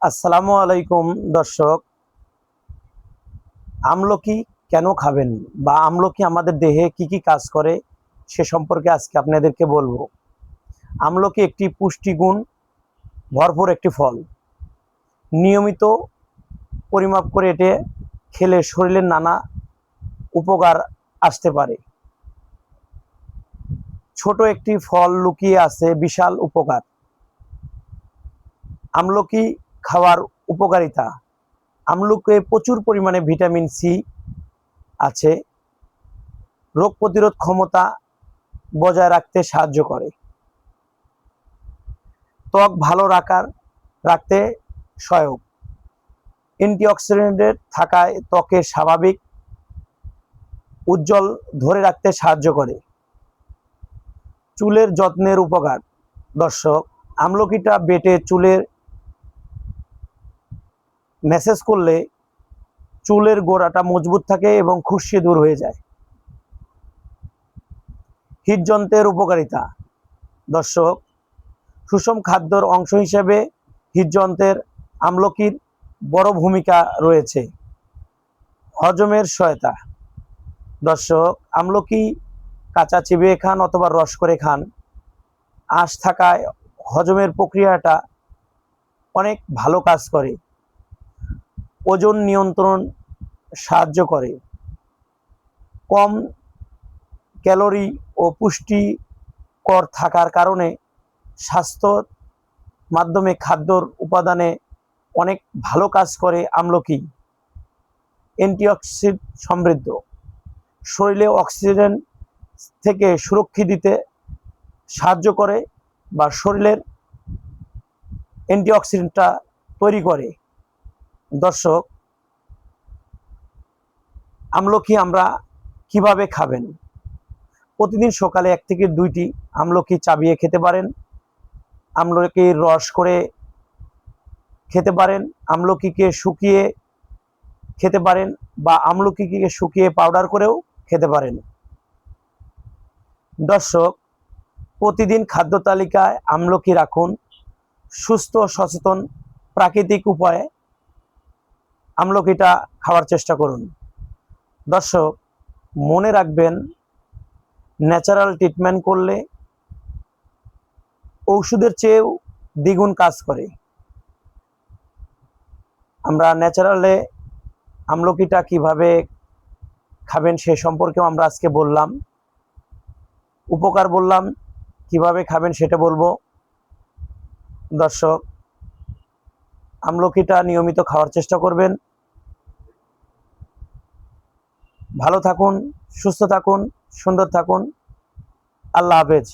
আসসালামু আলাইকুম দর্শক। আমলকি কেন খাবেন বা আমলকি আমাদের দেহে কি কি কাজ করে সে সম্পর্কে আজকে আপনাদেরকে বলবো। আমলকি একটি পুষ্টিগুণ ভরপুর একটি ফল। নিয়মিত পরিমাপ করে এটি খেলে শরীরের নানা উপকার আসতে পারে। ছোট একটি ফল লুকিয়ে আছে বিশাল উপকার। আমলকি খাওয়ার উপকারিতা: আমলকিতে প্রচুর পরিমাণে ভিটামিন সি আছে, রোগ প্রতিরোধ ক্ষমতা বজায় রাখতে সাহায্য করে, ত্বক ভালো রাখতে সহায়ক, অ্যান্টিঅক্সিডেন্টের থাকায় ত্বকের স্বাভাবিক উজ্জ্বল ধরে রাখতে সাহায্য করে। চুলের যত্নের উপকার: দর্শক, আমলকিটা বেটে চুলের ম্যাসাজ করলে চুলের গোড়াটা মজবুত থাকে এবং খুশকি দূর হয়ে যায়। হৃদযন্ত্রের উপকারিতা: দর্শক, সুষম খাদ্যর অংশ হিসেবে হৃদযন্ত্রের আমলকির বড় ভূমিকা রয়েছে। হজমের সহায়তা: দর্শক, আমলকি কাঁচা চিবিয়ে খান অথবা রস করে খান। আঁশ থাকায় হজমের প্রক্রিয়াটা অনেক ভালো কাজ করে। ওজন নিয়ন্ত্রণ সাহায্য করে। কম ক্যালোরি ও পুষ্টিকর থাকার কারণে স্বাস্থ্যর মাধ্যমে খাদ্যর উপাদানে অনেক ভালো কাজ করে। আমলকি অ্যান্টিঅক্সিডেন্ট সমৃদ্ধ, শরীরে অক্সিজেন থেকে সুরক্ষা দিতে সাহায্য করে বা শরীরের অ্যান্টিঅক্সিডেন্টটা তৈরি করে। দর্শক, আমলকি আমরা কিভাবে খাবেন? প্রতিদিন সকালে 1 থেকে 2টি আমলকি চাবিয়ে খেতে পারেন, আমলকির রস করে খেতে পারেন, আমলকিকে শুকিয়ে খেতে পারেন বা আমলকিকে শুকিয়ে পাউডার করেও খেতে পারেন। দর্শক, প্রতিদিন খাদ্য তালিকায় আমলকি রাখুন। সুস্থ সচেতন প্রাকৃতিক উপায়ে আমলকিটা খাওয়ার চেষ্টা করুন। দর্শক, মনে রাখবেন, ন্যাচারাল ট্রিটমেন্ট করলে ঔষধের চেয়েও দ্বিগুণ কাজ করে। আমরা ন্যাচারালে আমলকিটা কিভাবে খাবেন সে সম্পর্কেও আমরা আজকে বললাম, উপকার বললাম, কিভাবে খাবেন সেটা বলবো। দর্শক, আমলকিটা নিয়মিত খাওয়ার চেষ্টা করবেন। ভালো থাকুন, সুস্থ থাকুন, সুন্দর থাকুন। আল্লাহ হাফেজ।